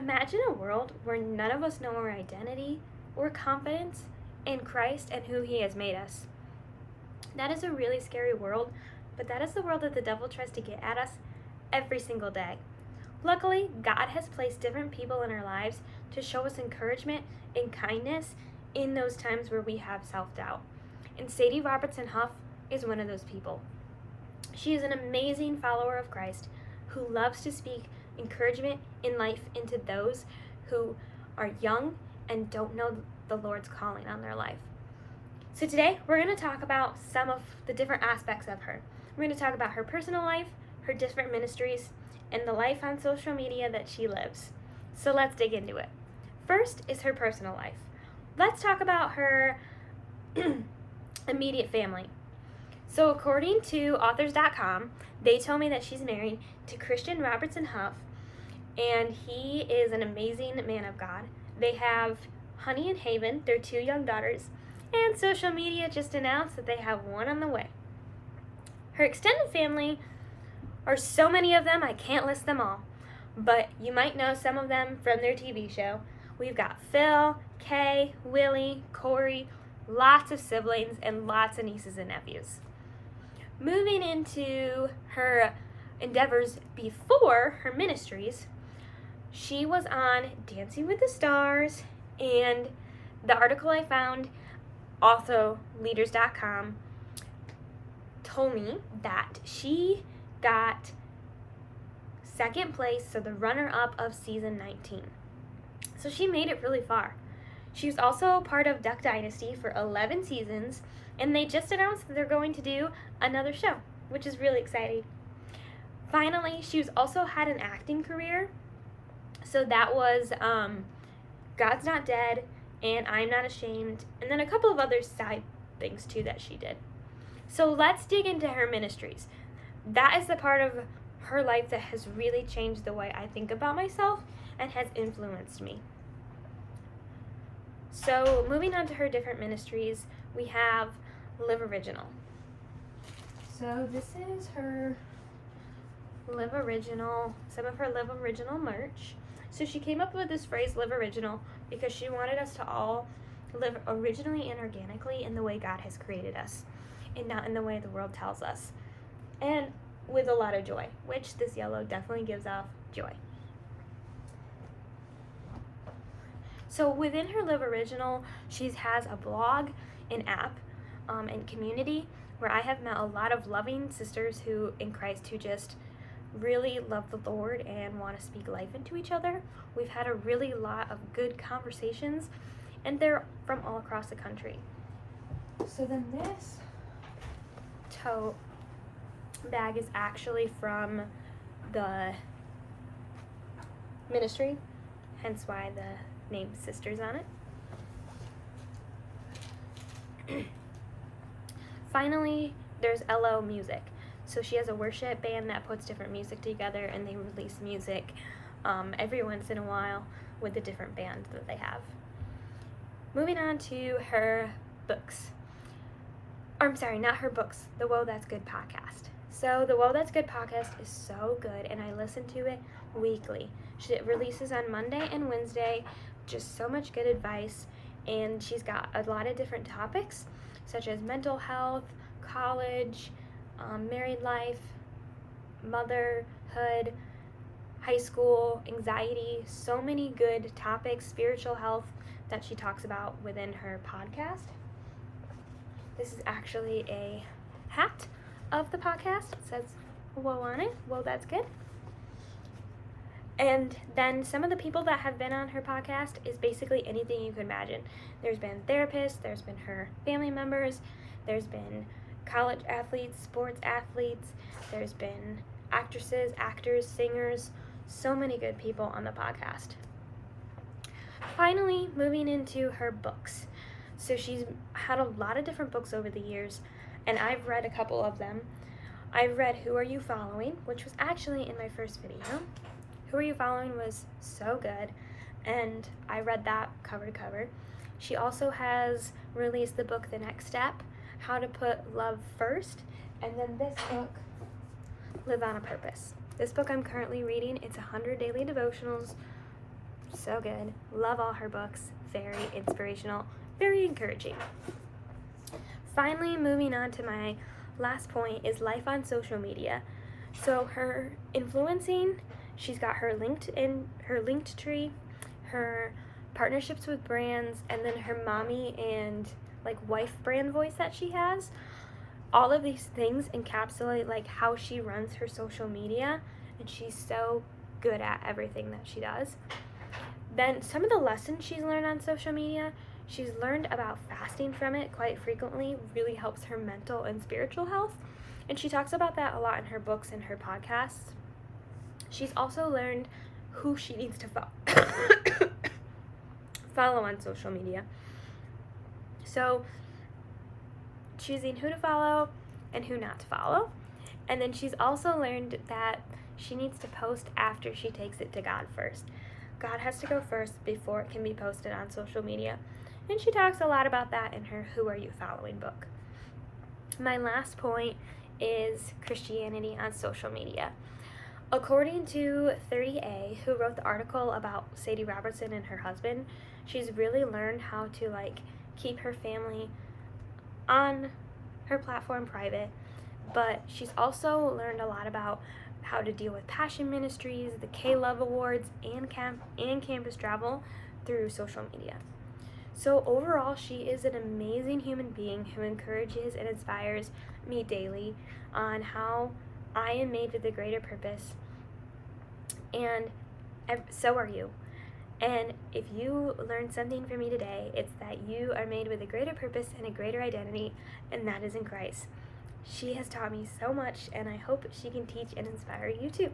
Imagine a world where none of us know our identity or confidence in Christ and who He has made us. That is a really scary world, but that is the world that the devil tries to get at us every single day. Luckily, God has placed different people in our lives to show us encouragement and kindness in those times where we have self-doubt. And Sadie Robertson Huff is one of those people. She is an amazing follower of Christ who loves to speak encouragement in life into those who are young and don't know the Lord's calling on their life. So today, we're going to talk about some of the different aspects of her. We're going to talk about her personal life, her different ministries, and the life on social media that she lives. So let's dig into it. First is her personal life. Let's talk about her immediate family. So according to authors.com, they tell me that she's married to Christian Robertson Huff, and he is an amazing man of God. They have Honey and Haven, their 2 young daughters, and social media just announced that they have one on the way. Her extended family are so many of them, I can't list them all, but you might know some of them from their TV show. We've got Phil, Kay, Willie, Corey, lots of siblings, and lots of nieces and nephews. Moving into her endeavors before her ministries, she was on Dancing with the Stars, and the article I found, also leaders.com, told me that she got second place, so the runner-up of season 19. So she made it really far. She was also part of Duck Dynasty for 11 seasons, and they just announced that they're going to do another show, which is really exciting. Finally, she's also had an acting career. So that was God's Not Dead and I'm Not Ashamed, and then a couple of other side things too that she did. So let's dig into her ministries. That is the part of her life that has really changed the way I think about myself and has influenced me. So moving on to her different ministries, we have Live Original. So this is her Live Original, some of her Live Original merch. So she came up with this phrase, Live Original, because she wanted us to all live originally and organically in the way God has created us, and not in the way the world tells us. And with a lot of joy, which this yellow definitely gives off joy. So within her Live Original, she has a blog, an app, and community where I have met a lot of loving sisters who in Christ who just really love the Lord and want to speak life into each other. We've had a really lot of good conversations, and they're from all across the country. So then this tote bag is actually from the ministry, hence why the name Sisters on it. Finally, there's LO Music. So she has a worship band that puts different music together, and they release music every once in a while with a different band that they have. Moving on to her books. Or, I'm sorry, not her books, the Whoa That's Good podcast. So the Whoa That's Good podcast is so good, and I listen to it weekly. It releases on Monday and Wednesday, just so much good advice, and she's got a lot of different topics, such as mental health, college, married life, motherhood, high school, anxiety, so many good topics, spiritual health that she talks about within her podcast. This is actually a hat of the podcast. It says whoa on it. Whoa, that's good. And then some of the people that have been on her podcast is basically anything you could imagine. There's been therapists, there's been her family members, there's been college athletes, sports athletes, there's been actresses, actors, singers, so many good people on the podcast. Finally, moving into her books. So she's had a lot of different books over the years, and I've read a couple of them. I've read Who Are You Following, which was actually in my first video. Who Are You Following was so good, and I read that cover to cover. She also has released the book The Next Step, How to Put Love First, and then this book, Live on a Purpose. This book I'm currently reading. It's 100 daily devotionals, So good. Love all her books. Very inspirational, very encouraging. Finally, moving on to my last point is life on social media. So her influencing, she's got her linked tree, her partnerships with brands, and then her mommy and like wife brand voice that she has. All of these things encapsulate like how she runs her social media, and she's so good at everything that she does. Then some of the lessons she's learned on social media, she's learned about fasting from it quite frequently, really helps her mental and spiritual health. And she talks about that a lot in her books and her podcasts. She's also learned who she needs to follow on social media. So choosing who to follow and who not to follow. And then she's also learned that she needs to post after she takes it to God first. God has to go first before it can be posted on social media. And she talks a lot about that in her Who Are You Following book. My last point is Christianity on social media. According to 30A, who wrote the article about Sadie Robertson and her husband, she's really learned how to like keep her family on her platform private, but she's also learned a lot about how to deal with passion ministries, the K-Love Awards, and campus travel through social media. So overall, she is an amazing human being who encourages and inspires me daily on how I am made with a greater purpose, and so are you. And if you learned something from me today, it's that you are made with a greater purpose and a greater identity, and that is in Christ. She has taught me so much, and I hope she can teach and inspire you too.